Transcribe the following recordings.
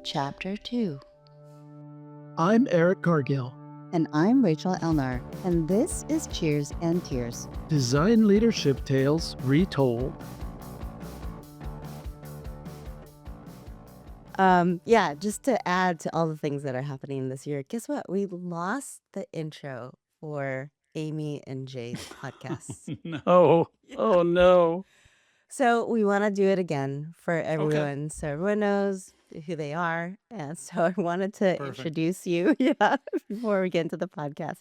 Chapter 2. I'm Eric Cargill. And I'm Rachel Elnar, and this is Cheers and Tears. Design leadership tales retold. Just to add to all the things that are happening this year, guess what? We lost the intro for Amy and Jay's podcast. No. Oh, no. So we want to do it again for everyone, so everyone knows who they are. And so I wanted to introduce you, before we get into the podcast.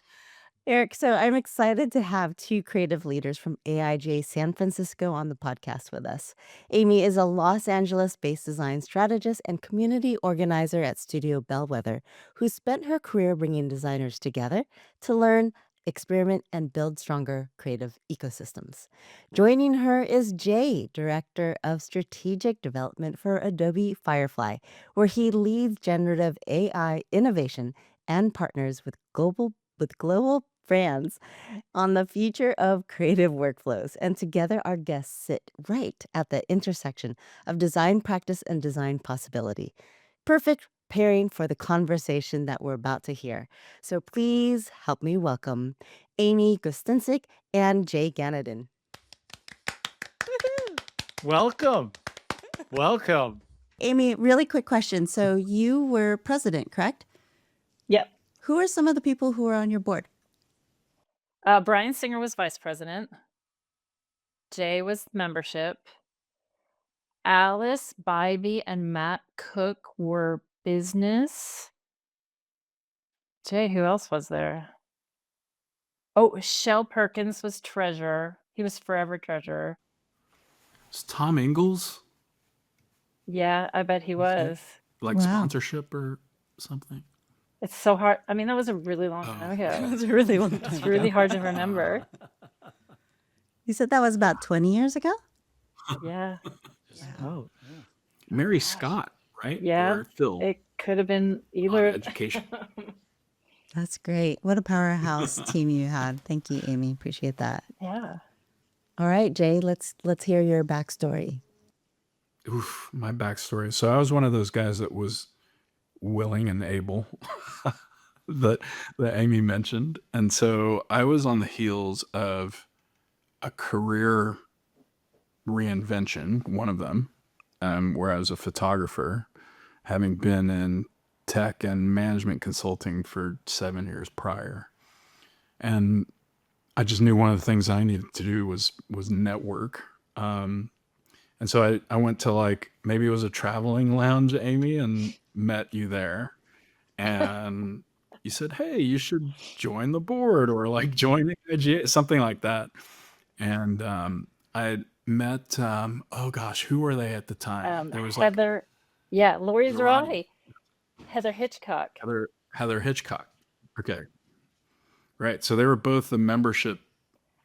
Eric, so I'm excited to have two creative leaders from AIGA San Francisco on the podcast with us. Amy is a Los Angeles-based design strategist and community organizer at Studio Bellwether, who spent her career bringing designers together to learn, experiment, and build stronger creative ecosystems. Joining her is Jay, Director of Strategic Development for Adobe Firefly, where he leads generative AI innovation and partners with global brands on the future of creative workflows. And together, our guests sit right at the intersection of design practice and design possibility. Perfect pairing for the conversation that we're about to hear. So please help me welcome Amy Gustincic and Jay Ganaden. Welcome. Welcome. Amy, really quick question. So you were president, correct? Yep. Who are some of the people who are on your board? Brian Singer was vice president. Jay was membership. Alice Bybee and Matt Cook were business. Jay, who else was there? Oh, Shell Perkins was treasurer. He was forever treasurer. Is Tom Ingalls Yeah, I bet he was. like Wow. sponsorship or something? It's so hard. I mean, that was a really long time ago. That was a really long time It's ago. really hard to remember. You said that was about 20 years ago? Yeah. Oh, Mary Scott, right? Yeah. Or Phil It could have been on either. education. That's great. What a powerhouse team you had. Thank you, Amy. Appreciate that. Yeah. All right, Jay, let's hear your backstory. Oof, my backstory. So I was one of those guys that was willing and able that Amy mentioned. And so I was on the heels of a career reinvention, one of them, where I was a photographer, having been in tech and management consulting for 7 years prior. And I just knew one of the things I needed to do was network. And so I went to, like, maybe it was a traveling lounge, Amy, and met you there. And you said, hey, you should join the board or like join AIGA, something like that. And I met, oh gosh, who were they at the time? There was like Heather. Yeah, Lori Zarate. Zarate. Heather Hitchcock. Heather Hitchcock. Okay. Right. So they were both the membership.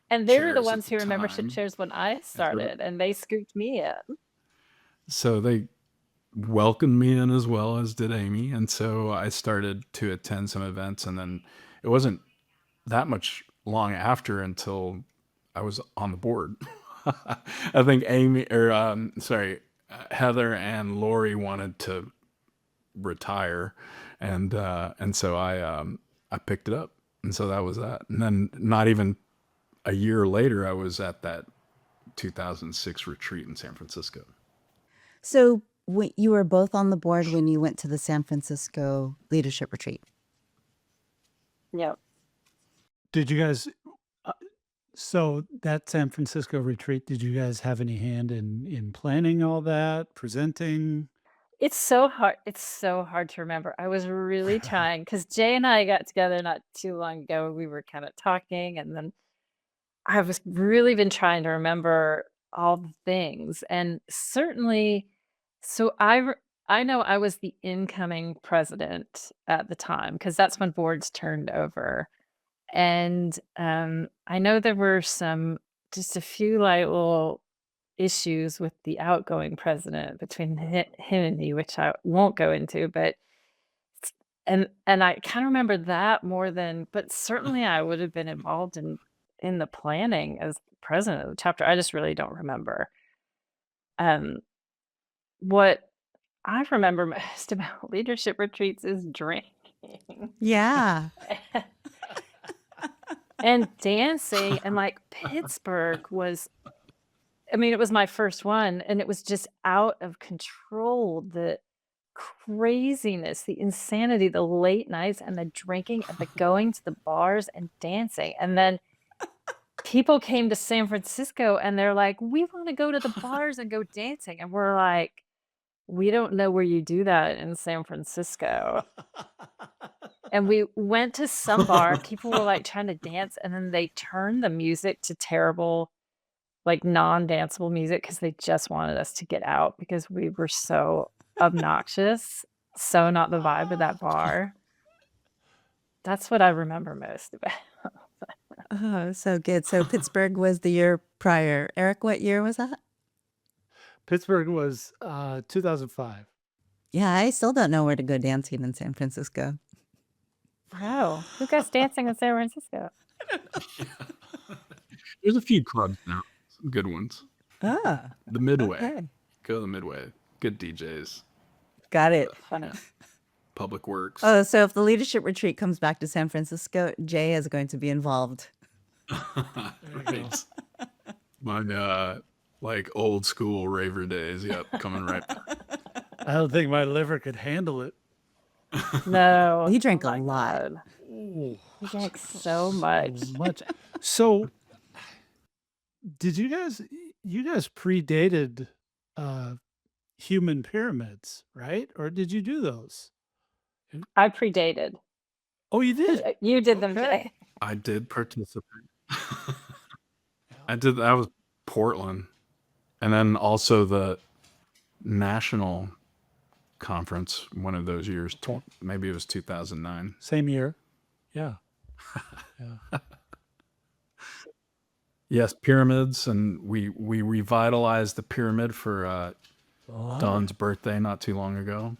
And they were the chairs ones at who the were membership time. chairs when I started, and they scooped me in. So they welcomed me in as well as did Amy. And so I started to attend some events. And then it wasn't that much long after until I was on the board. I think Heather and Lori wanted to retire. And so I picked it up. And so that was that. And then not even a year later, I was at that 2006 retreat in San Francisco. So you were both on the board when you went to the San Francisco leadership retreat. Yep. did you guys, so that San Francisco retreat, did you guys have any hand in planning all that, presenting? It's so hard. It's so hard to remember. I was really trying because Jay and I got together not too long ago. We were kind of talking, and then I was really been trying to remember all the things. And certainly, so I know I was the incoming president at the time because that's when boards turned over. And I know there were just a few like little issues with the outgoing president between him and me, which I won't go into, but and I kind of remember that more than, but certainly I would have been involved in the planning as president of the chapter. I just really don't remember. Um, what I remember most about leadership retreats is drinking Yeah. and dancing. And like Pittsburgh was, I mean, it was my first one and it was just out of control. The craziness, the insanity, the late nights and the drinking and the going to the bars and dancing. And then people came to San Francisco and they're like, we want to go to the bars and go dancing. And we're like, we don't know where you do that in San Francisco. And we went to some bar, people were like trying to dance, and then they turned the music to terrible, like non-danceable music because they just wanted us to get out because we were so obnoxious, so not the vibe of that bar. That's what I remember most about. Oh, so good. So Pittsburgh was the year prior. Eric, what year was that? Pittsburgh was 2005. Yeah, I still don't know where to go dancing in San Francisco. Oh, who goes dancing in San Francisco? There's a few clubs now, some good ones. Ah, The Midway. okay. Go to the Midway. Good DJs. Got it. Funny. Public Works. Oh, so if the leadership retreat comes back to San Francisco, Jay is going to be involved. Right. My like old school raver days. Yep, coming right back. I don't think my liver could handle it. No. He drank oh a my lot. God. He drank so much. So, did you guys predated human pyramids, right? Or did you do those? I predated. Oh, you did? You did them, Okay. Jay. I did participate. That was Portland. And then also the national conference one of those years. Maybe it was 2009. Same year. Yeah. Yes, pyramids, and we revitalized the pyramid for Dawn's birthday not too long ago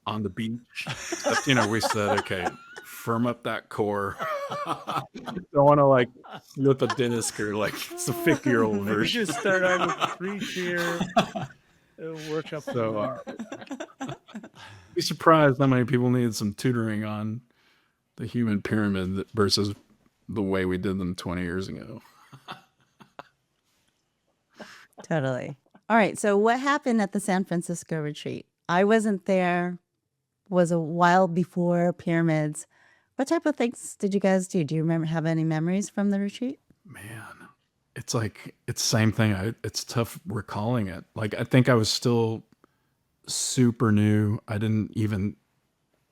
on the beach. We said, okay, firm up that core. Don't want to like slip a disc or like it's a 50-year-old We version. just start out with 3-tier, work up. So be surprised how many people needed some tutoring on the human pyramid versus the way we did them 20 years ago. Totally. All right. So what happened at the San Francisco retreat? I wasn't there. Was a while before pyramids. What type of things did you guys do? Do you have any memories from the retreat? Man, it's the same thing. It's tough recalling it. Like, I think I was still super new. I didn't even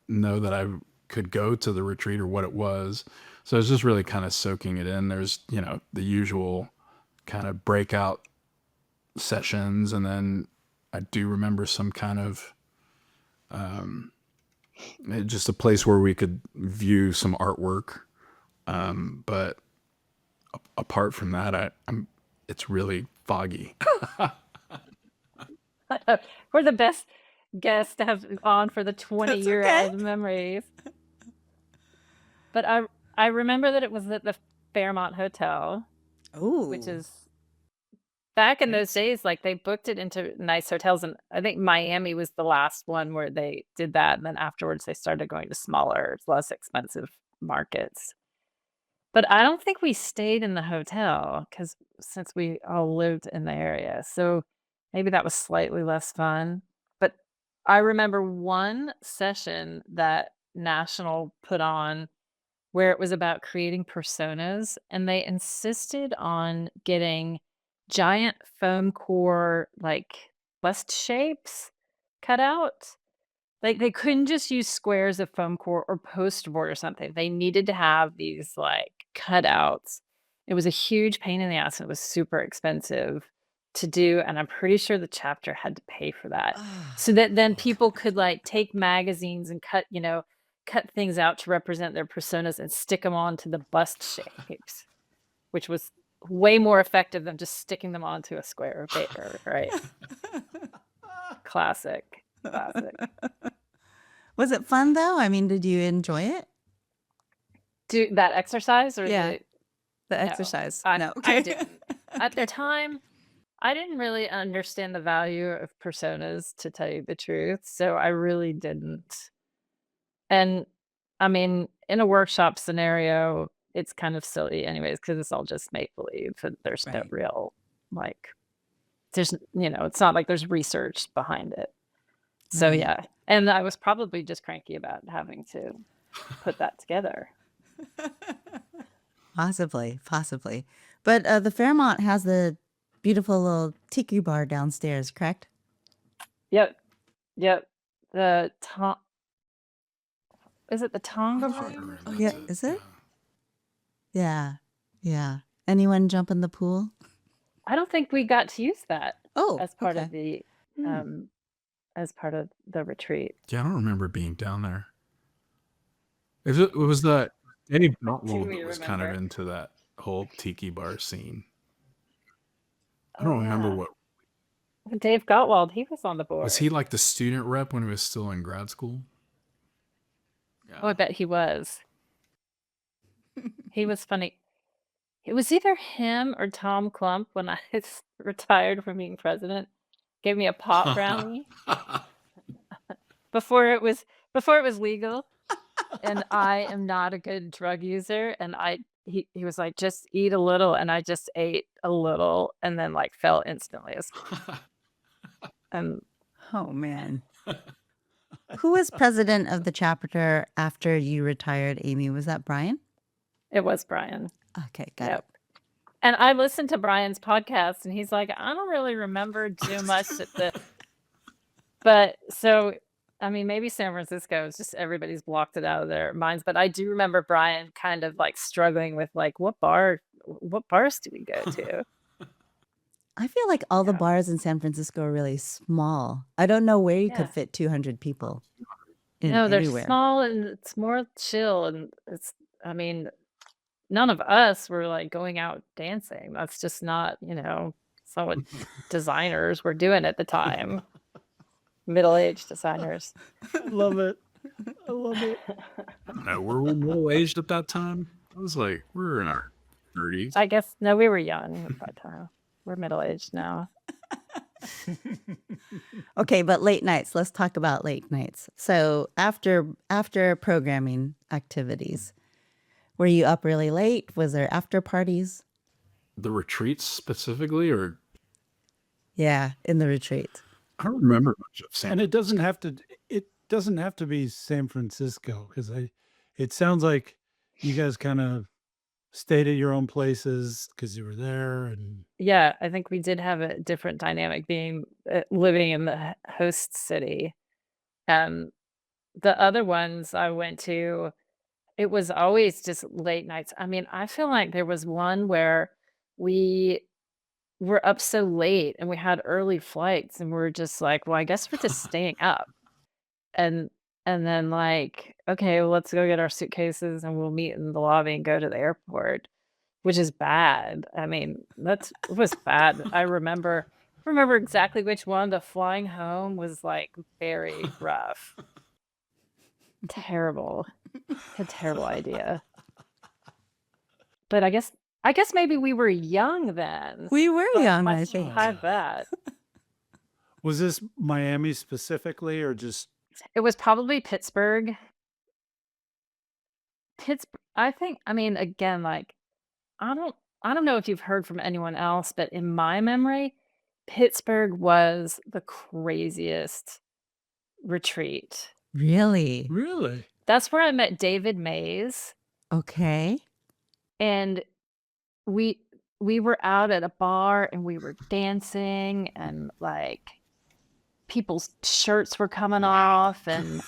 know that I could go to the retreat or what it was. So I was just really kind of soaking it in. There's, the usual kind of breakout sessions. And then I do remember some kind of, just a place where we could view some artwork. But apart from that, it's really foggy. We're the best guests to have on for the 20-year okay. memories. But I remember that it was at the Fairmont Hotel, Ooh. which is back in those days, like they booked it into nice hotels. And I think Miami was the last one where they did that. And then afterwards they started going to smaller, less expensive markets. But I don't think we stayed in the hotel since we all lived in the area. So maybe that was slightly less fun. But I remember one session that National put on where it was about creating personas, and they insisted on getting giant foam core, like bust shapes cut out. Like they couldn't just use squares of foam core or poster board or something. They needed to have these like cutouts. It was a huge pain in the ass and it was super expensive to do. And I'm pretty sure the chapter had to pay for that. So that then people could like take magazines and cut things out to represent their personas and stick them onto the bust shapes, which was way more effective than just sticking them onto a square of paper, right? Classic. Was it fun though? I mean, did you enjoy it? Do that exercise or Yeah. The No. exercise. I No. Okay. didn't. At the time, I didn't really understand the value of personas, to tell you the truth. So I really didn't. And I mean, in a workshop scenario, it's kind of silly anyways, because it's all just make believe and there's no Right. real, like, it's not like there's research behind it. So Right. yeah. And I was probably just cranky about having to put that together. Possibly. But the Fairmont has the beautiful little tiki bar downstairs, correct? Yep. Yep. The is it the Tonga room? Oh, yeah. Is it? Yeah. Anyone jump in the pool? I don't think we got to use that Oh, as part of okay. the as part of the retreat. Yeah, I don't remember being down there. It was that Eddie Do Botwell we that was kind of remember? into that whole tiki bar scene. I Oh don't remember yeah. what Dave Gottwald, he was on the board. was he like the student rep when he was still in grad school? Oh, I bet he was. He was funny. It was either him or Tom Klump when I retired from being president. Gave me a pot brownie before it was legal. And I am not a good drug user. And he was like, just eat a little. And I just ate a little and then like fell instantly. And Oh, man. Who was president of the chapter after you retired, Amy? Was that Brian? it was Brian. Okay, got Yep. And I listened to Brian's podcast and he's like, I don't really remember too much but so I mean, maybe San Francisco is just everybody's blocked it out of their minds. But I do remember Brian kind of like struggling with like what bars do we go to? I feel like all the Yeah. bars in San Francisco are really small. I don't know where you Yeah. could fit 200 people in No, they're anywhere. small and it's more chill and I mean, none of us were like going out dancing. That's just not, it's not what designers were doing at the time. Middle-aged designers. Love it. I love it. I don't know. Were we middle aged at that time? I was like, we're in our 30s. I guess no, we were young at that time. We're middle-aged now. Okay, but late nights. Let's talk about late nights. So after programming activities, were you up really late? Was there after parties? The retreats specifically, or Yeah, in the retreat. I don't remember much of San. And it doesn't have to be San Francisco, because it sounds like you guys kind of stayed at your own places because you were there. And Yeah, I think we did have a different dynamic being living in the host city. The other ones I went to, it was always just late nights. I mean, I feel like there was one where we were up so late and we had early flights and we're just like, well, I guess we're just staying up. And then like, okay, well, let's go get our suitcases and we'll meet in the lobby and go to the airport, which is bad. I mean, it was bad. I remember exactly which one. The flying home was like very rough. Terrible. A terrible idea. But I guess maybe we were young then. We were So young, might I still think. have that. was this Miami specifically, or just It was probably Pittsburgh. I think, I mean, again, like, I don't know if you've heard from anyone else, but in my memory, Pittsburgh was the craziest retreat. Really? really? That's where I met David Mays, Okay. and we were out at a bar and we were dancing and like people's shirts were coming off and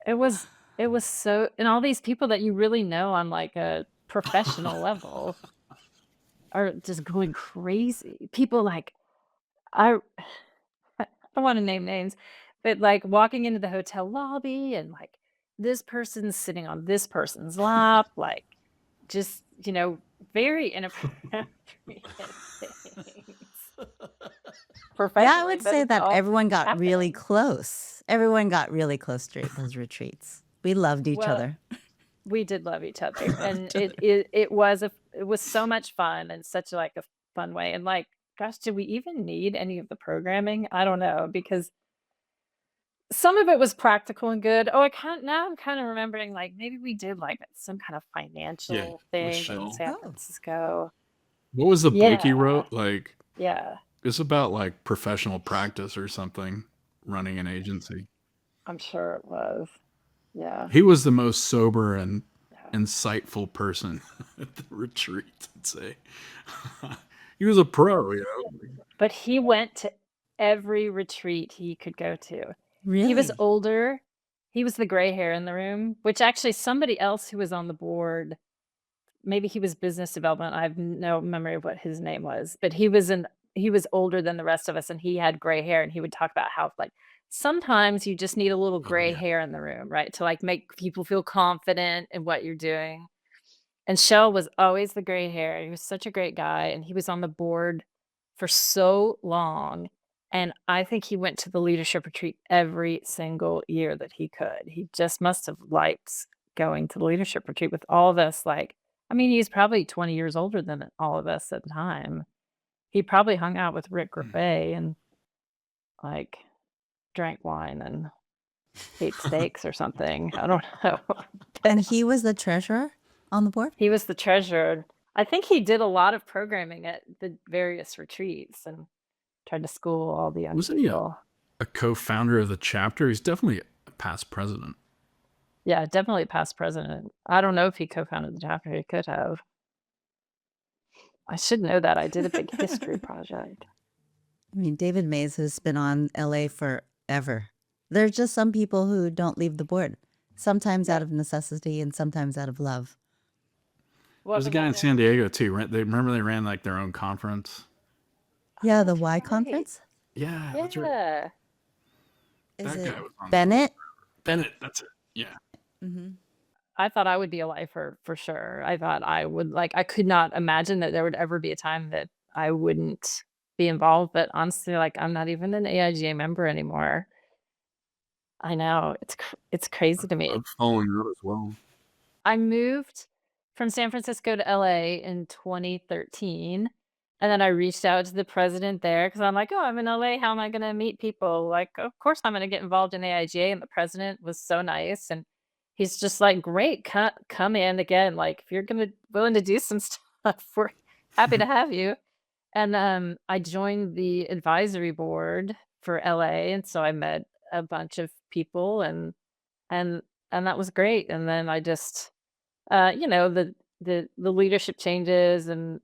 it was so, and all these people that you really know on like a professional level are just going crazy. People like I don't want to name names, but like walking into the hotel lobby and like this person's sitting on this person's lap, like just, very inappropriate things. Yeah, I Professionally, would but say it's that all everyone got really happening. close. Everyone got really close during those retreats. We loved each Well, other. we did love each other, and it was so much fun and such like a fun way. And like, gosh, did we even need any of the programming? I don't know, because some of it was practical and good. Oh, now I'm kind of remembering, like, maybe we did like some kind of Yeah, financial with thing in Shell. San Oh, Francisco. What was the book he Yeah, wrote? Like, yeah, it's about like professional practice or something, running an agency. I'm sure it was. Yeah, He was the most sober and yeah. insightful person at the retreat, I'd say. He was a pro, you know. But he went to every retreat he could go to. He was really? older. He was the gray hair in the room, which actually somebody else who was on the board, maybe he was business development. I have no memory of what his name was, but he was older than the rest of us and he had gray hair and he would talk about how like sometimes you just need a little Oh gray yeah. hair in the room, right? To like make people feel confident in what you're doing. And Shell was always the gray hair. He was such a great guy, and he was on the board for so long. And I think he went to the leadership retreat every single year that he could. He just must have liked going to the leadership retreat with all of us. Like, I mean, he's probably 20 years older than all of us at the time. He probably hung out with Rick Gervais and like drank wine and ate steaks or something. I don't know. And he was the treasurer on the board? He was the treasurer. I think he did a lot of programming at the various retreats and tried to school all the young Wasn't he people. a co-founder of the chapter? He's definitely a past president. Yeah, definitely past president. I don't know if he co-founded the chapter. He could have. I should know that. I did a big history project. I mean, David Mays has been on LA forever. There's just some people who don't leave the board, sometimes Yeah. out of necessity and sometimes out of love. What There's a was guy in that? San Diego too. They ran like their own conference. Yeah, Oh, the that's Y right. conference. Yeah, that's right. Yeah. Is That it guy was on Bennett? Bennett, that's it. Yeah. Mm-hmm. I thought I would be a lifer for sure. I thought I would like I could not imagine that there would ever be a time that I wouldn't be involved, but honestly, like I'm not even an AIGA member anymore. I know. It's crazy to me. I've fallen out as well. I moved from San Francisco to LA in 2013. And then I reached out to the president there because I'm like, oh, I'm in LA. How am I going to meet people? Like, of course, I'm going to get involved in AIGA. And the president was so nice. And he's just like, great, come in again. Like, if you're willing to do some stuff, we're happy to have you. And I joined the advisory board for LA. And so I met a bunch of people and that was great. And then I just you know, the leadership changes and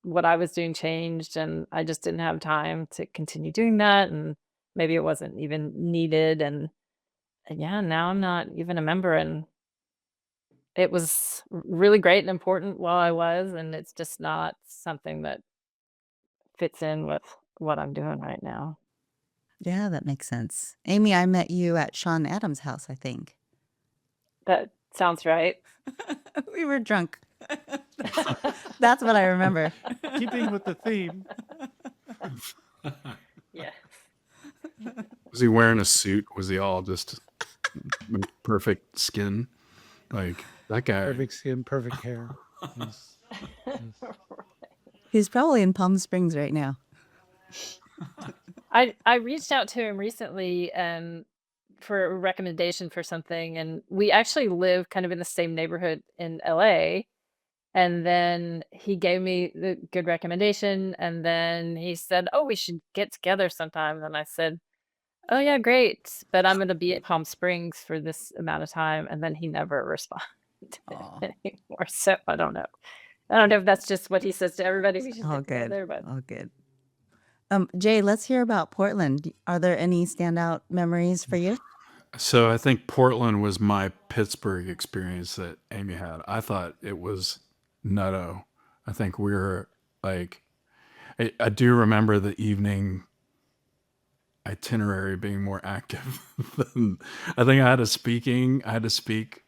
what I was doing changed, and I just didn't have time to continue doing that, and maybe it wasn't even needed, and yeah, now I'm not even a member, and it was really great and important while I was, and it's just not something that fits in with what I'm doing right now. Yeah, that makes sense. Amy, I met you at Sean Adams' house, I think. That sounds right. We were drunk. That's what I remember. Keeping with the theme. Yeah. Was he wearing a suit? Was he all just perfect skin? Like that guy. Perfect skin, perfect hair. Yes. He's probably in Palm Springs right now. I reached out to him recently for a recommendation for something, and we actually live kind of in the same neighborhood in LA. And then he gave me the good recommendation, and then he said, "Oh, we should get together sometime." And I said, "Oh yeah, great, but I'm going to be at Palm Springs for this amount of time." And then he never responded Aw. anymore. So I don't know. I don't know if that's just what he says to everybody. We should All get good. together, but All good. Jay, let's hear about Portland. Are there any standout memories for you? So I think Portland was my Pittsburgh experience that Amy had. I thought it was nutto. I think we were like, I do remember the evening itinerary being more active than I think I had to speak.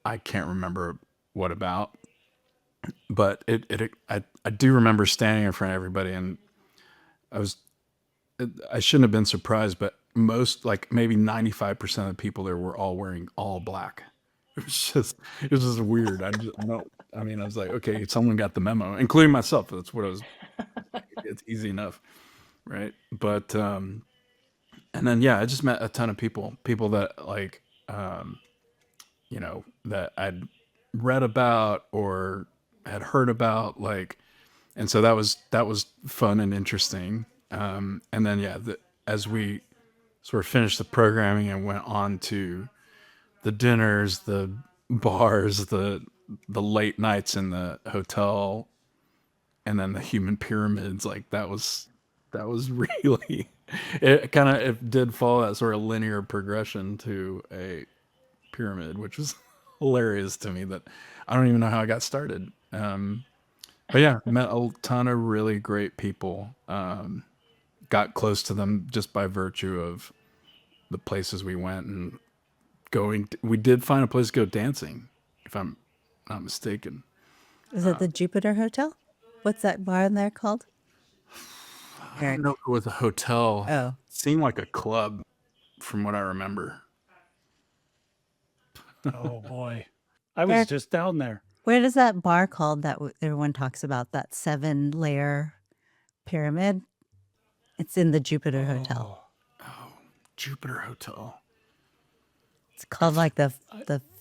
I can't remember what about, but I do remember standing in front of everybody, and I shouldn't have been surprised, but most, like maybe 95% of the people there were all wearing all black. It was just weird. I don't I mean, I was like, okay, someone got the memo, including myself. That's what I was. It's easy enough, right? But and then yeah, I just met a ton of people that like that I'd read about or had heard about, like, and so that was fun and interesting. And then yeah, as we sort of finished the programming and went on to the dinners, the bars, the late nights in the hotel, and then the human pyramids, like that was really it did follow that sort of linear progression to a pyramid, which was hilarious to me that I don't even know how I got started. But yeah, met a ton of really great people. Got close to them just by virtue of the places we went and we did find a place to go dancing, if I'm not mistaken. Is it the Jupiter Hotel? What's that bar in there called? I don't know if it was a hotel. Oh. It seemed like a club from what I remember. Oh boy, I was Eric, just down there. where does that bar called that everyone talks about, that 7-layer pyramid? It's in the Jupiter Hotel. Oh, Jupiter Hotel. It's called like the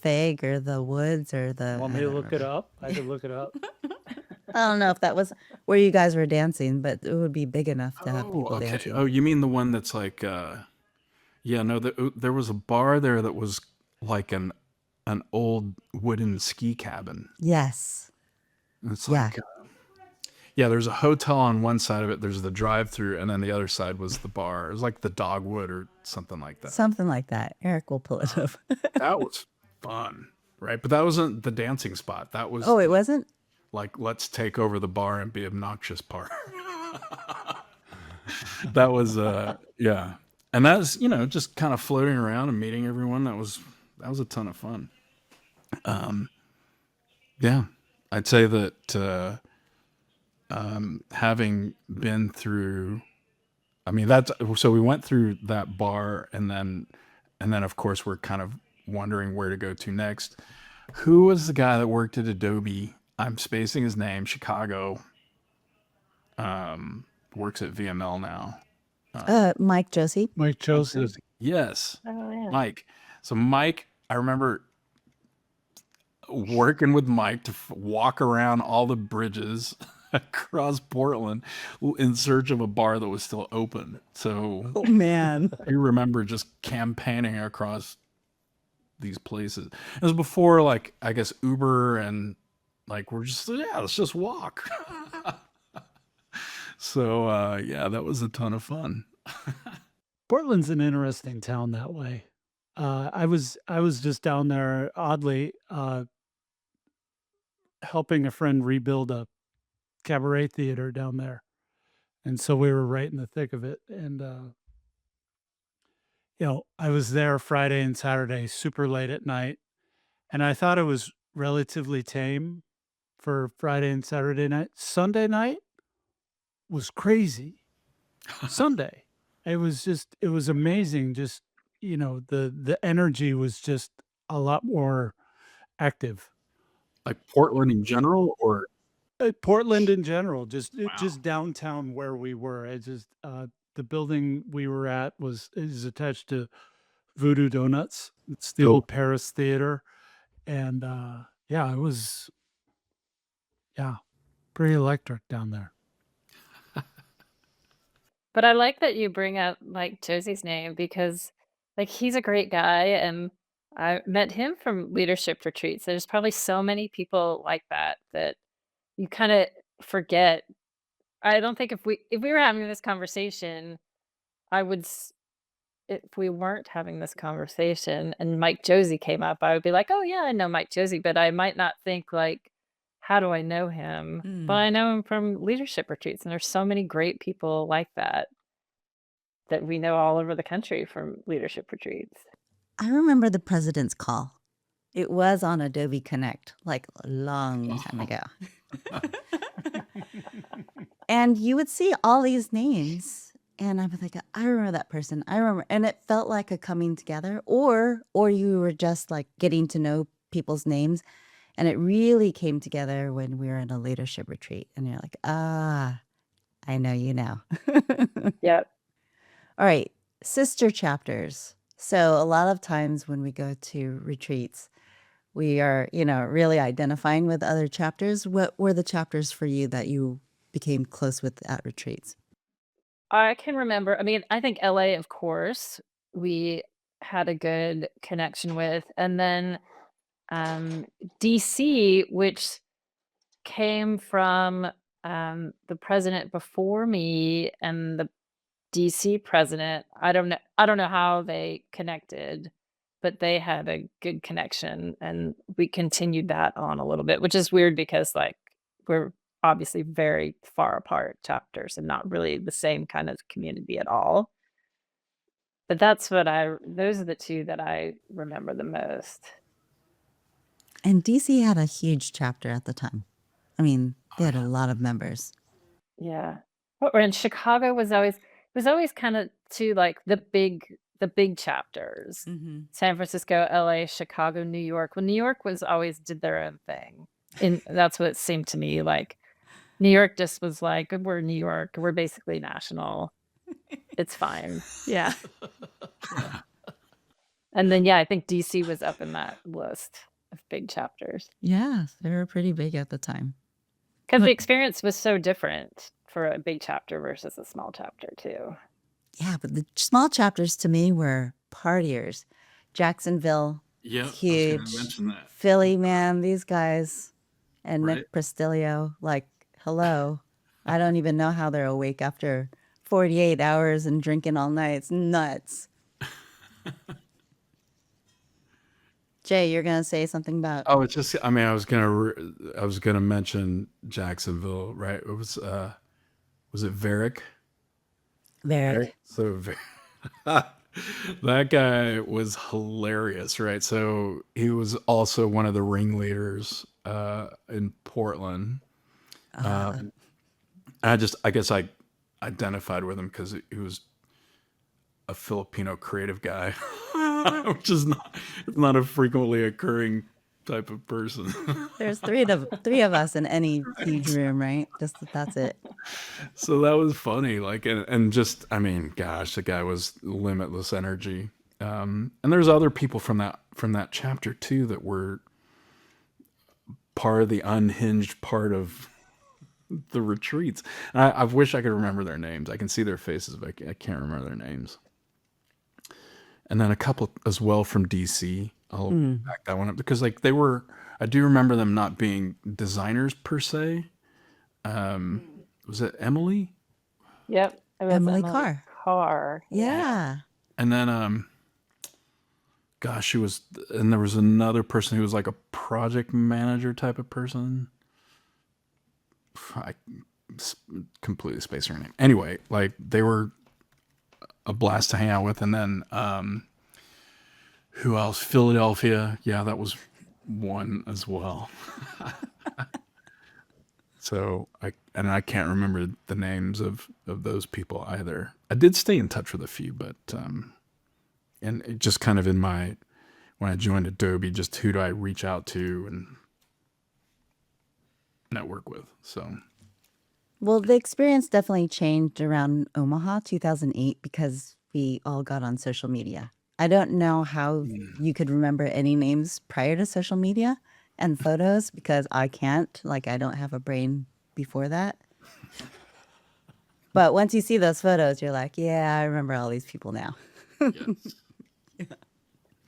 Fig or the Woods or the. Want me to look it up? I could look it up. I don't know if that was where you guys were dancing, but it would be big enough to have people Okay. dancing. Oh, you mean the one that's like, yeah, no, there was a bar there that was like an old wooden ski cabin. Yes. And it's like, yeah, there's a hotel on one side of it. There's the drive-through, and then the other side was the bar. It was like the Dogwood or something like that. Something like that. Eric will pull it up. That was fun, right? But that wasn't the dancing spot. That was. Oh, it wasn't? Like, let's take over the bar and be obnoxious part. That was yeah. And that's, just kind of floating around and meeting everyone. That was a ton of fun. Yeah. I'd say that having been through, I mean, so we went through that bar, and then of course we're kind of wondering where to go to next. Who was the guy that worked at Adobe? I'm spacing his name. Chicago. Works at VML now. Mike Josie. Mike Josie. Yes. Oh, yeah. Mike. So Mike, I remember working with Mike to walk around all the bridges across Portland in search of a bar that was still open. So Oh, man. I remember just campaigning across these places. It was before, like, I guess Uber, and like we're just, let's just walk. So yeah, that was a ton of fun. Portland's an interesting town that way. I was just down there, oddly, helping a friend rebuild a cabaret theater down there, and so we were right in the thick of it. And I was there Friday and Saturday, super late at night, and I thought it was relatively tame for Friday and Saturday night. Sunday night was crazy. Sunday, it was amazing. Just, the energy was just a lot more active. Like Portland in general, or Portland in general, just Wow. just downtown where we were. The building we were at is attached to Voodoo Donuts. It's the old Paris Theater, and it was pretty electric down there. But I like that you bring up Mike Josie's name because, like, he's a great guy, and I met him from leadership retreats. There's probably so many people like that you kind of forget. I don't think if we were having this conversation, I would if we weren't having this conversation and Mike Josie came up, I would be like, "Oh yeah, I know Mike Josie," but I might not think like, "How do I know him?" But I know him from leadership retreats, and there's so many great people like that we know all over the country from leadership retreats. I remember the president's call. It was on Adobe Connect, like a long time ago. And you would see all these names, and I was like, I remember that person. I remember, and it felt like a coming together, or you were just like getting to know people's names. And it really came together when we were in a leadership retreat. And you're like, I know you now. Yep. All right, sister chapters. So a lot of times when we go to retreats, we are, really identifying with other chapters. What were the chapters for you that you became close with at retreats? I can remember, I mean, I think LA, of course, we had a good connection with. And then DC, which came from the president before me and the DC president. I don't know how they connected, but they had a good connection and we continued that on a little bit, which is weird because like we're obviously very far apart chapters and not really the same kind of community at all. But those are the two that I remember the most. And DC had a huge chapter at the time. I mean, they had a lot of members. Yeah. Or in Chicago was always kind of to like the big chapters. San Francisco, LA, Chicago, New York. Well, New York was always did their own thing. And that's what it seemed to me like. New York just was like, we're New York. We're basically national. It's fine. Yeah. And then, I think DC was up in that list of big chapters. Yeah, they were pretty big at the time. Because the experience was so different for a big chapter versus a small chapter, too. Yeah, but the small chapters to me were partiers. Jacksonville, huge. Philly, man, these guys. And Nick Prestilio, like, hello. I don't even know how they're awake after 48 hours and drinking all night. It's nuts. Jay, you're gonna say something about? Oh, it's just. I mean, I was gonna mention Jacksonville, right? It was it Varick? Varick. So that guy was hilarious, right? So he was also one of the ringleaders in Portland. I guess I identified with him because he was a Filipino creative guy, which is not a frequently occurring type of person. There's three of us in any huge room, right? That's it. So that was funny, like, and just, I mean, gosh, the guy was limitless energy. And there's other people from that chapter too that were part of the unhinged part of the retreats. And I wish I could remember their names. I can see their faces, but I can't remember their names. And then a couple as well from DC. I'll back that one up because like I do remember them not being designers per se. Was it Emily? Yep. It was Emily Carr. Yeah. And then gosh, and there was another person who was like a project manager type of person. I completely spaced her name. Anyway, like they were a blast to hang out with. And then who else? Philadelphia. Yeah, that was one as well. So I can't remember the names of those people either. I did stay in touch with a few, but and it just kind of when I joined Adobe, just who do I reach out to and network with? So, well, the experience definitely changed around Omaha 2008 because we all got on social media. I don't know how you could remember any names prior to social media and photos because I can't. Like, I don't have a brain before that. But once you see those photos, you're like, yeah, I remember all these people now. yes.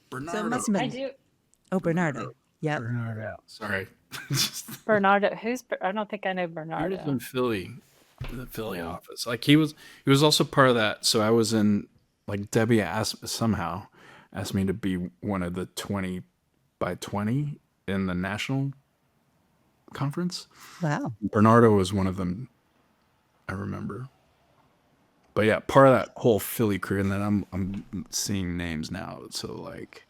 Bernardo. So it must have been. I do. Oh, Bernardo. Yep. Bernardo. Sorry. Bernardo. I don't think I know He Bernardo. was in Philly, the Philly office. Like he was also part of that. So I was in, like Debbie somehow asked me to be one of the 20 by 20 in the national conference. Wow. Bernardo was one of them, I remember. But yeah, part of that whole Philly crew, and then I'm seeing names now. So like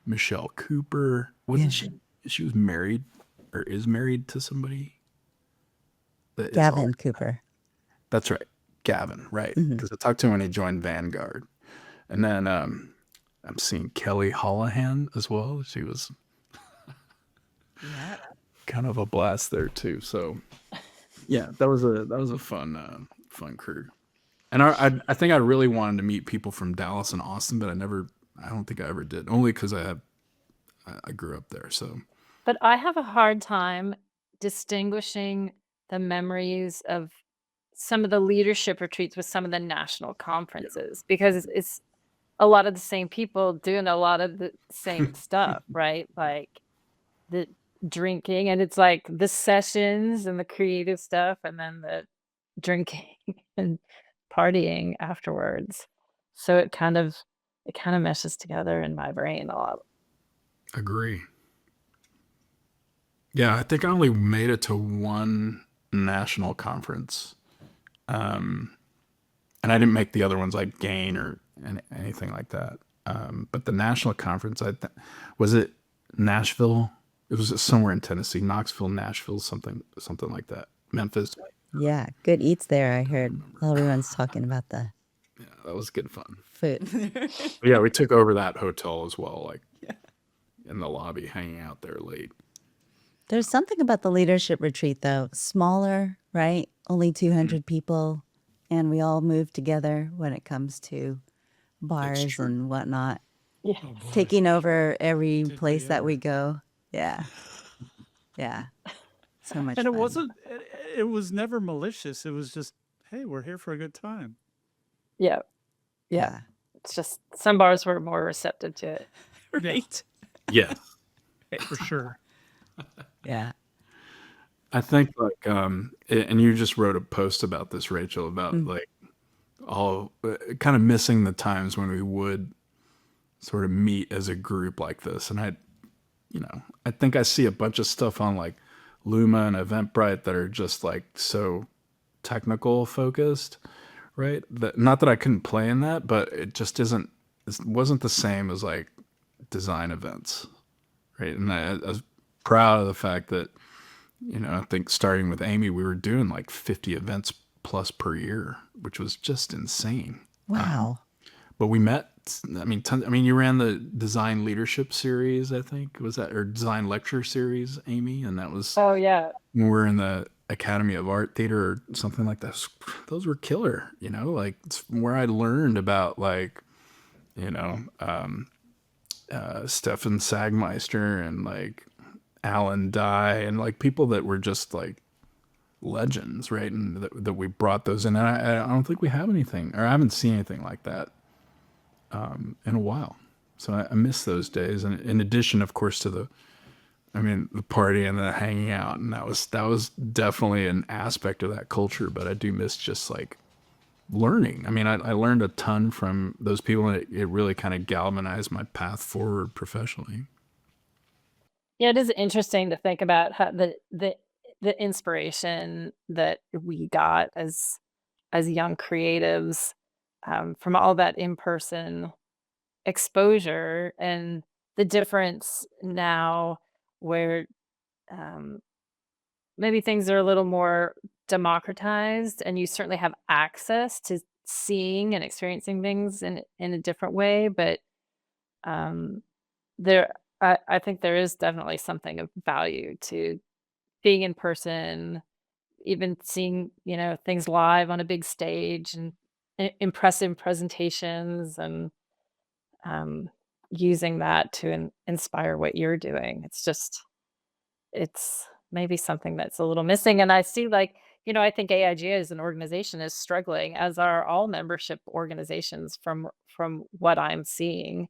Michelle Cooper, wasn't she? She was married or is married to somebody. Gavin Cooper. That's right, Gavin. Right, because I talked to him when he joined Vanguard, and then I'm seeing Kelly Holohan as well. She was Yeah. kind of a blast there too. So yeah, that was a fun crew. And I think I really wanted to meet people from Dallas and Austin, but I don't think I ever did. Only because I grew up there. So But I have a hard time distinguishing the memories of some of the leadership retreats with some of the national yeah. conferences because it's a lot of the same people doing a lot of the same stuff, right? Like the drinking, and it's like the sessions and the creative stuff, and then the drinking and partying afterwards. So it kind of meshes together in my brain a lot. Agree. Yeah, I think I only made it to one national conference. And I didn't make the other ones like Gain or anything like that. But the national conference, was it Nashville? It was somewhere in Tennessee, Knoxville, Nashville, something like that. Memphis. Yeah, good eats there. I heard everyone's talking about the Yeah, that was good fun. food. But yeah, we took over that hotel as well, like in the lobby, hanging out there late. There's something about the leadership retreat, though. Smaller, right? Only 200 people. And we all move together when it comes to bars true. and whatnot. Yeah. Oh, boy. Taking over every Did we place that ever. we go. Yeah. Yeah. So much And fun. it was never malicious. It was just, hey, we're here for a good time. Yeah. Yeah. It's just some bars were more receptive to it. Right. Yeah. For sure. Yeah. I think like and you just wrote a post about this, Rachel, about like all kind of missing the times when we would sort of meet as a group like this. And I think I see a bunch of stuff on like Luma and Eventbrite that are just like so technical focused, right? Not that I couldn't play in that, but it wasn't the same as like design events, right? And I was proud of the fact that, I think starting with Amy, we were doing like 50 events plus per year, which was just insane. Wow. But we met, you ran the design leadership series, I think, was that, or design lecture series, Amy? And that was Oh yeah. when we were in the Academy of Art Theater or something like that. Those were killer, like it's where I learned about like, Stefan Sagmeister and like Alan Dye and like people that were just like legends, right? And that we brought those in. And I don't think we have anything, or I haven't seen anything like that in a while. So I miss those days. And in addition, of course, to the party and the hanging out. And that was definitely an aspect of that culture. But I do miss just like learning. I learned a ton from those people, and it really kind of galvanized my path forward professionally. Yeah, it is interesting to think about how the inspiration that we got as young creatives from all that in-person exposure and the difference now where um, maybe things are a little more democratized and you certainly have access to seeing and experiencing things in a different way, but um, there I think there is definitely something of value to being in person, even seeing, things live on a big stage and impressive presentations and um, using that to inspire what you're doing. It's maybe something that's a little missing. And I see like, I think AIGA as an organization is struggling, as are all membership organizations from what I'm seeing,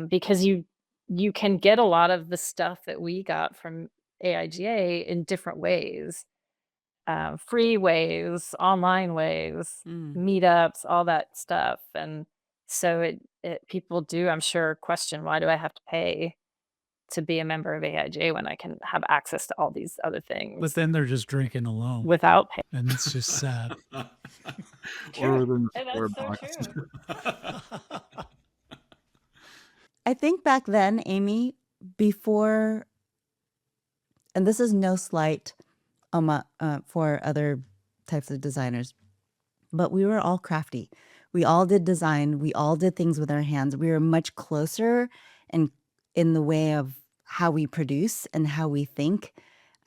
because you can get a lot of the stuff that we got from AIGA in different ways, free ways, online ways, meetups, all that stuff. And so people do, I'm sure, question, why do I have to pay to be a member of AIGA when I can have access to all these other But things then they're just drinking alone. without paying? And it's just sad. Or within And the that's so Starbucks. true. I think back then, Amy, before, and this is no slight for other types of designers, but we were all crafty. We all did design. We all did things with our hands. We were much closer and in the way of how we produce and how we think.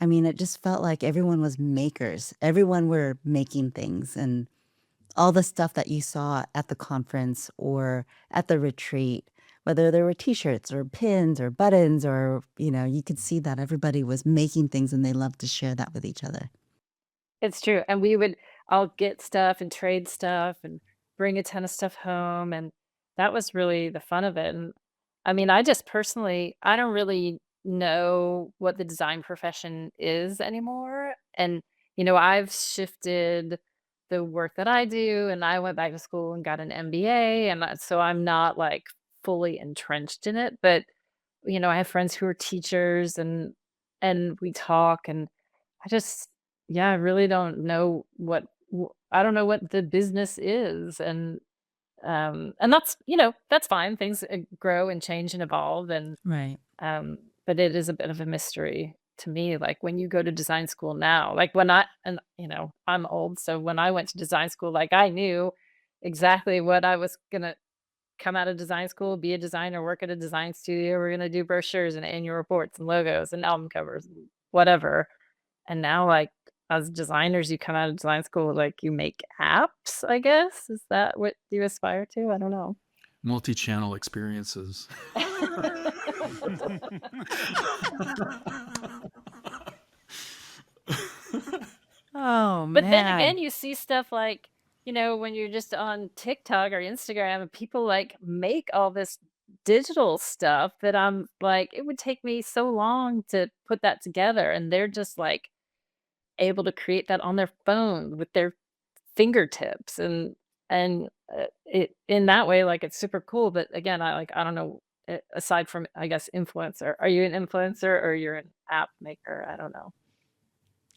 I mean, it just felt like everyone was makers. Everyone were making things, and all the stuff that you saw at the conference or at the retreat, whether there were t-shirts or pins or buttons or, you could see that everybody was making things and they loved to share that with each other. It's true, and we would all get stuff and trade stuff and bring a ton of stuff home, and that was really the fun of it. And I mean, I just personally, I don't really know what the design profession is anymore. And, I've shifted the work that I do, and I went back to school and got an MBA, and so I'm not like fully entrenched in it. But, I have friends who are teachers, and we talk, and I just, yeah, I really don't know I don't know what the business is. And that's, that's fine. Things grow and change and evolve. Right. But it is a bit of a mystery to me. Like when you go to design school now, like when I'm old. So when I went to design school, like I knew exactly what I was going to come out of design school, be a designer, work at a design studio. We're going to do brochures and annual reports and logos and album covers, and whatever. And now, like, as designers, you come out of design school, like, you make apps, I guess? Is that what you aspire to? I don't know. Multi-channel experiences. Oh, But then man. again, you see stuff like, when you're just on TikTok or Instagram and people, like, make all this digital stuff that I'm like, it would take me so long to put that together, and they're just, like, able to create that on their phone with their fingertips. And it in that way, like, it's super cool. But again, I don't know, aside from, I guess, influencer, are you an influencer or you're an app maker? I don't know.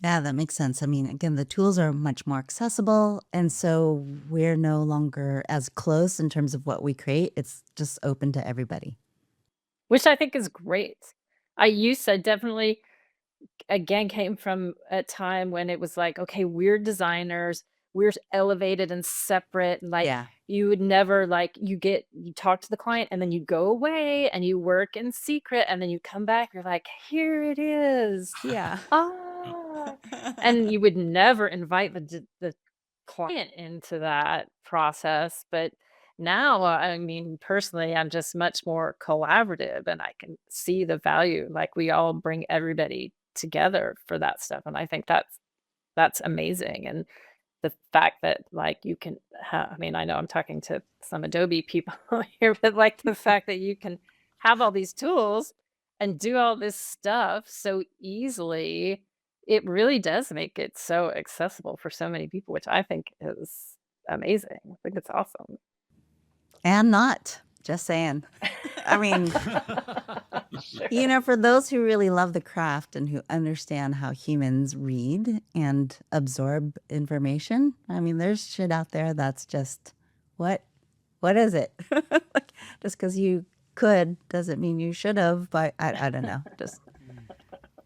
Yeah, that makes sense. I mean, again, the tools are much more accessible, and so we're no longer as close in terms of what we create. It's just open to everybody. Which I think is great. I definitely, again, came from a time when it was like, okay, we're designers, we're elevated and separate, and like Yeah. you would never, like, you talk to the client and then you go away and you work in secret and then you come back, you're like, here it is. Yeah. Ah. And you would never invite the client into that process. But now, I mean, personally, I'm just much more collaborative and I can see the value. Like we all bring everybody together for that stuff. And I think that's amazing. And the fact that like you can I mean, I know I'm talking to some Adobe people here, but like the fact that you can have all these tools and do all this stuff so easily, it really does make it so accessible for so many people, which I think is amazing. I think it's awesome. And not. Just saying. I mean, Sure. for those who really love the craft and who understand how humans read and absorb information, I mean, there's shit out there that's just, what is it? Like, just because you could doesn't mean you should have, but I don't know. Just,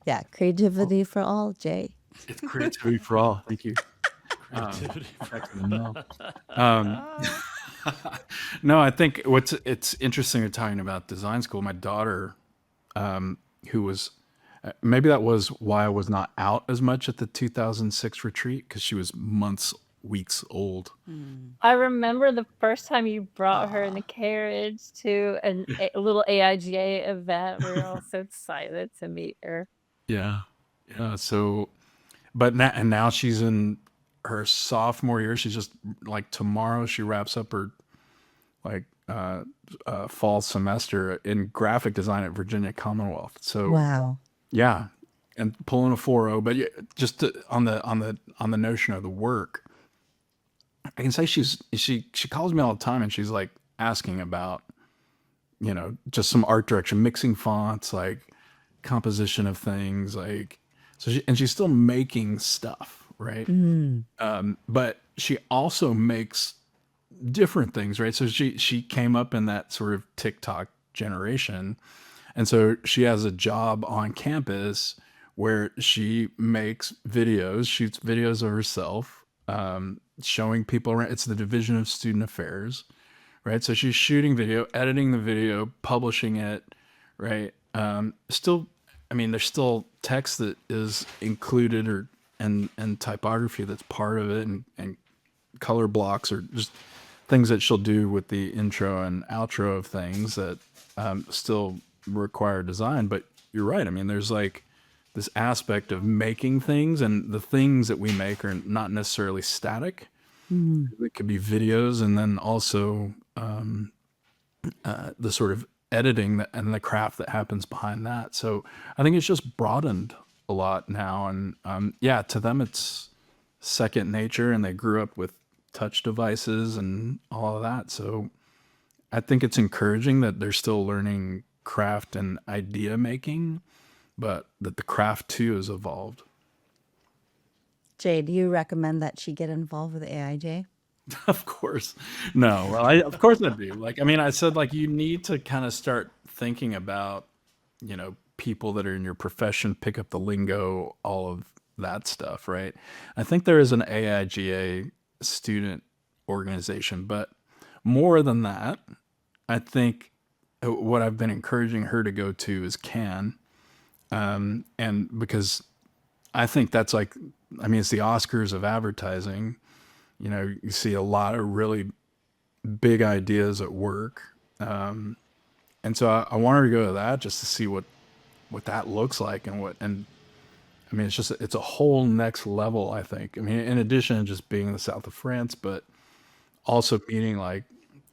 yeah, creativity for all, Jay. It's creativity for all. Thank you. Creativity. No, I think it's interesting you're talking about design school. My daughter, who was maybe that was why I was not out as much at the 2006 retreat, because she was weeks old. I remember the first time you brought her in the carriage to a little AIGA event. We were all so excited to meet her. Yeah. So, but now she's in her sophomore year. She's just like tomorrow she wraps up her like fall semester in graphic design at Virginia Commonwealth. So Wow. yeah, and pulling a 4.0. But just on the notion of the work, I can say she calls me all the time and she's like asking about just some art direction, mixing fonts, like composition of things, like she's still making stuff, right? But she also makes different things, right? So she came up in that sort of TikTok generation, and so she has a job on campus where she makes videos, shoots videos of herself, showing people around. It's the Division of Student Affairs, right? So she's shooting video, editing the video, publishing it, right? still, I mean, there's still text that is included and typography that's part of it, and color blocks, or just things that she'll do with the intro and outro of things that still require design. But you're right. I mean, there's like this aspect of making things, and the things that we make are not necessarily static. It could be videos, and then also the sort of editing and the craft that happens behind that. So I think it's just broadened a lot now. And yeah, to them, it's second nature, and they grew up with touch devices and all of that. So I think it's encouraging that they're still learning craft and idea making, but that the craft too has evolved. Jay, do you recommend that she get involved with AIJ? Of course. No, well, of course I do. Like, I mean, I said, like, you need to kind of start thinking about, people that are in your profession, pick up the lingo, all of that stuff, right? I think there is an AIGA student organization, but more than that, I think what I've been encouraging her to go to is CAN. And because I think that's like, I mean, it's the Oscars of advertising. You see a lot of really big ideas at work. And so I want her to go to that just to see what that looks like, and I mean, it's a whole next level, I think. I mean, in addition to just being in the south of France, but also meeting like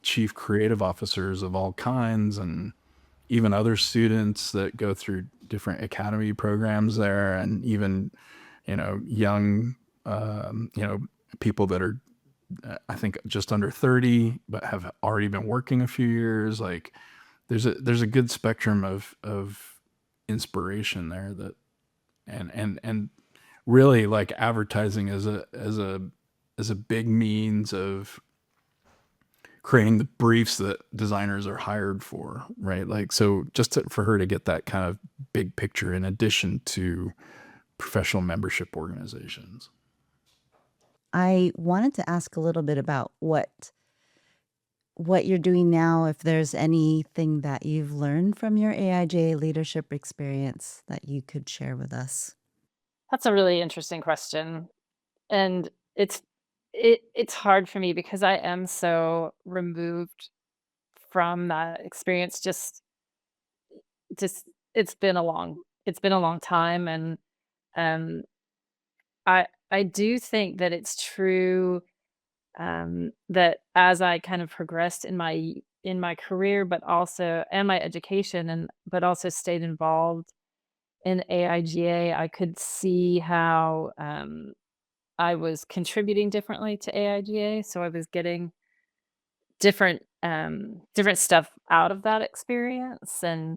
chief creative officers of all kinds, and even other students that go through different academy programs there, and even, young, people that are, I think, just under 30, but have already been working a few years. Like, there's a good spectrum of inspiration there, that and really, like, advertising as a big means of creating the briefs that designers are hired for, right? Like, so just for her to get that kind of big picture in addition to professional membership organizations. I wanted to ask a little bit about what you're doing now, if there's anything that you've learned from your AIJ leadership experience that you could share with us. That's a really interesting question. And it's hard for me because I am so removed from that experience. Just it's been a long time. And um I do think that it's true, that as I kind of progressed in my career, but also and my education, and but also stayed involved in AIGA, I could see how I was contributing differently to AIGA. So I was getting different stuff out of that experience. And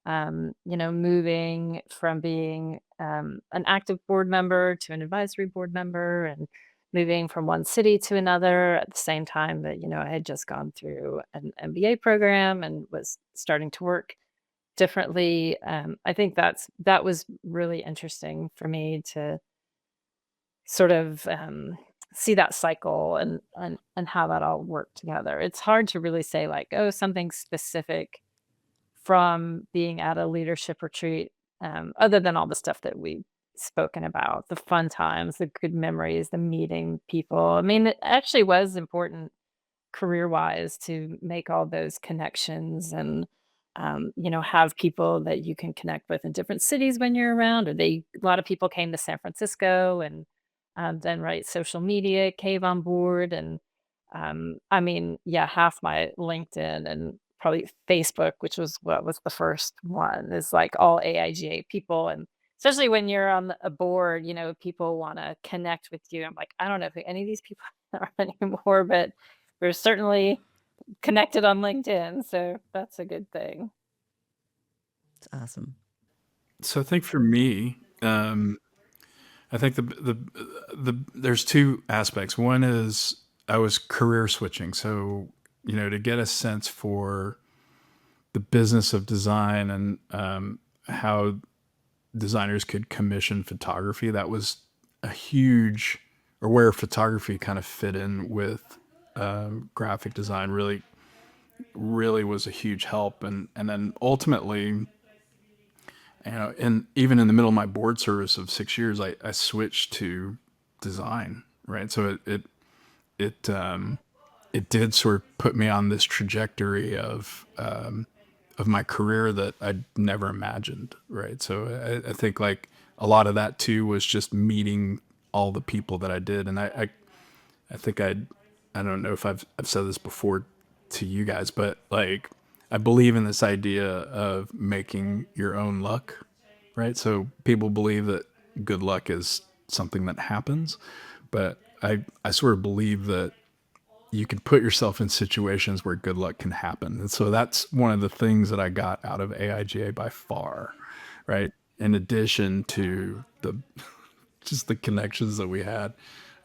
moving from being an active board member to an advisory board member, and moving from one city to another at the same time that I had just gone through an MBA program and was starting to work differently. I think that was really interesting for me to sort of see that cycle, and how that all worked together. It's hard to really say, like, oh, something specific from being at a leadership retreat, other than all the stuff that we've spoken about, the fun times, the good memories, the meeting people. I mean, it actually was important career wise to make all those connections, and have people that you can connect with in different cities when you're around. Or a lot of people came to San Francisco, and then right, social media came on board. And I mean, yeah, half my LinkedIn and probably Facebook, which was what was the first one, is like all AIGA people. And especially when you're on a board, people want to connect with you. I'm like, I don't know who any of these people are anymore, but we're certainly connected on LinkedIn, so that's a good thing. It's awesome. So I think for me, I think there's two aspects. One is I was career switching, so to get a sense for the business of design, and how designers could commission photography. That was a huge, or where photography kind of fit in with graphic design. Really was a huge help, and then ultimately And even in the middle of my board service of 6 years, I switched to design, right? So it did sort of put me on this trajectory of my career that I'd never imagined, right? So I think like a lot of that too was just meeting all the people that I did, and I think I don't know if I've said this before to you guys, but like I believe in this idea of making your own luck, right? So people believe that good luck is something that happens, but I sort of believe that you can put yourself in situations where good luck can happen. And so that's one of the things that I got out of AIGA by far, right? In addition to just the connections that we had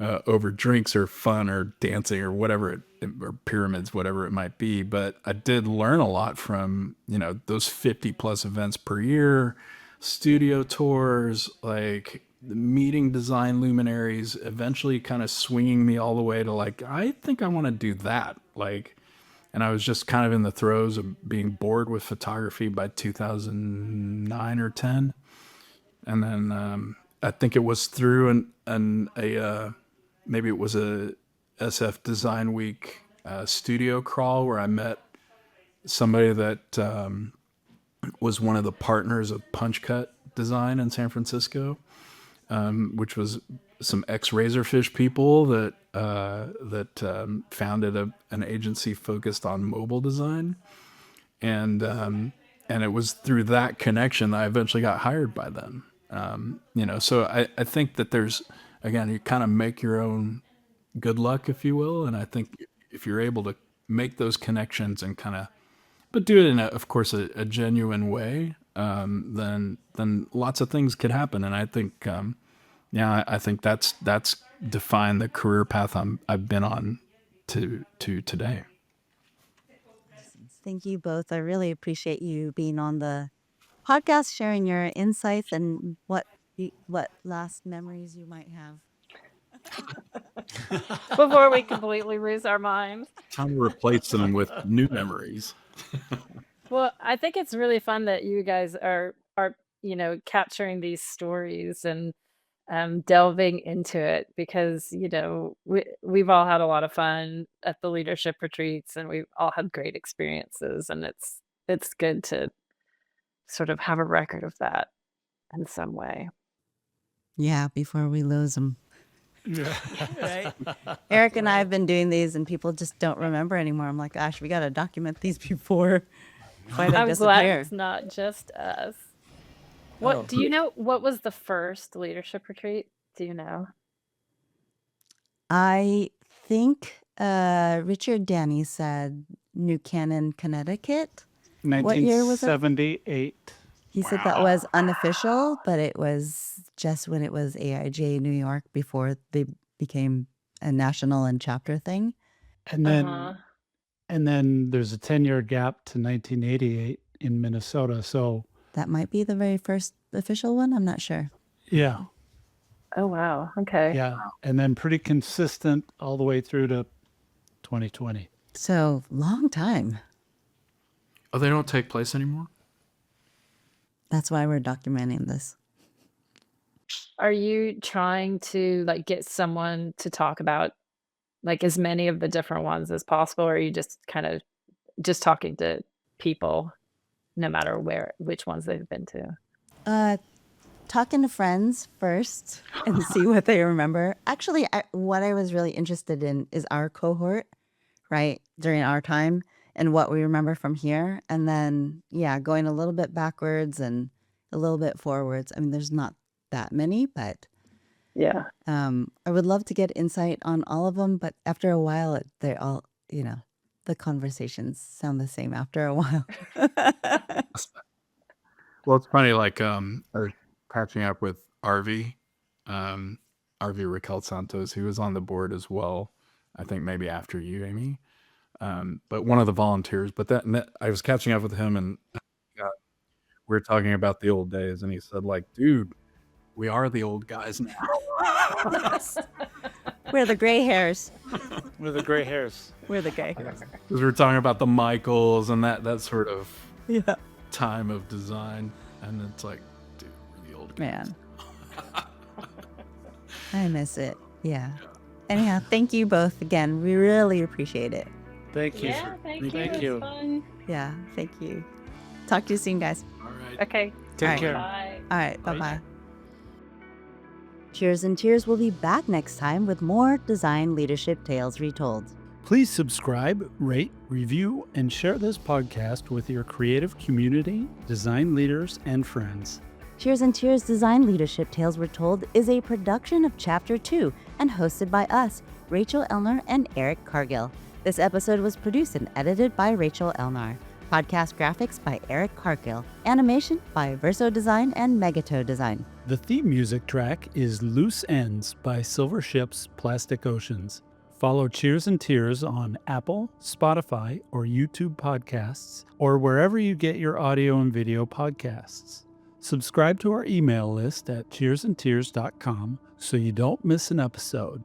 over drinks or fun or dancing or whatever, or pyramids, whatever it might be. But I did learn a lot from, those 50 plus events per year, studio tours, like meeting design luminaries, eventually kind of swinging me all the way to like, I think I want to do that. Like, and I was just kind of in the throes of being bored with photography by 2009 or 10. And then I think it was through maybe it was a SF Design Week studio crawl where I met somebody that was one of the partners of Punch Cut Design in San Francisco, which was some ex-Razorfish people that founded an agency focused on mobile design, and it was through that connection that I eventually got hired by them. So I think that there's, again, you kind of make your own good luck, if you will, and I think if you're able to make those connections and kind of, but do it in of course, a genuine way, then lots of things could happen. And I think, I think that's defined the career path I've been on to today. Thank you both. I really appreciate you being on the podcast, sharing your insights and what last memories you might have. Before we completely lose our minds. Time to replace them with new memories. Well, I think it's really fun that you guys are capturing these stories and delving into it, because we've all had a lot of fun at the leadership retreats, and we've all had great experiences, and it's good to sort of have a record of that in some way. Yeah, before we lose them. Yeah. Right. Eric and I have been doing these, and people just don't remember anymore. I'm like, gosh, we got to document these before they I'm glad disappear. it's not just us. What do you know? What was the first leadership retreat? Do you know? I think Richard Danny said New Canaan, Connecticut. What year was it? 1978. He said that was unofficial, but it was just when it was AIGA New York before they became a national and chapter thing. And then there's a 10-year gap to 1988 in Minnesota. So that might be the very first official one. I'm not sure. Yeah. Oh, wow. Okay. Yeah. And then pretty consistent all the way through to 2020. So long time. Oh, they don't take place anymore? That's why we're documenting this. Are you trying to get someone to talk about as many of the different ones as possible, or are you just kind of just talking to people no matter which ones they've been to? Talking to friends first and see what they remember. Actually, what I was really interested in is our cohort, right, during our time, and what we remember from here. And then, going a little bit backwards and a little bit forwards. I mean, there's not that many, but yeah. I would love to get insight on all of them. But after a while, they're all, the conversations sound the same after a while. Well, it's funny, I was catching up with RV Raquel Santos, who was on the board as well, I think maybe after you, Amy. But one of the volunteers, but that I was catching up with him, and we were talking about the old days, and he said, dude, we are the old guys now. We're the gray hairs. We're the gray hairs. We're the gray hairs. Because we were talking about the Michaels and that sort of time of design. And it's like, dude, we're the old guys. Man, I miss it. Yeah. Anyhow, thank you both again. We really appreciate it. Thank you. Yeah, thank you. Thank It you. was fun. Yeah, thank you. Talk to you soon, guys. All right. Okay. Take Alright. care. Bye. All right, Bye. bye-bye. Cheers and Tears will be back next time with more design leadership tales retold. Please subscribe, rate, review, and share this podcast with your creative community, design leaders, and friends. Cheers and Tears Design Leadership Tales Retold is a production of Chapter 2 and hosted by us, Rachel Elnar and Eric Cargill. This episode was produced and edited by Rachel Elnar. Podcast graphics by Eric Cargill. Animation by Verso Design and Megatow Design. The theme music track is Loose Ends by Silver Ships Plastic Oceans. Follow Cheers and Tears on Apple, Spotify, or YouTube podcasts, or wherever you get your audio and video podcasts. Subscribe to our email list at cheersandtears.com so you don't miss an episode.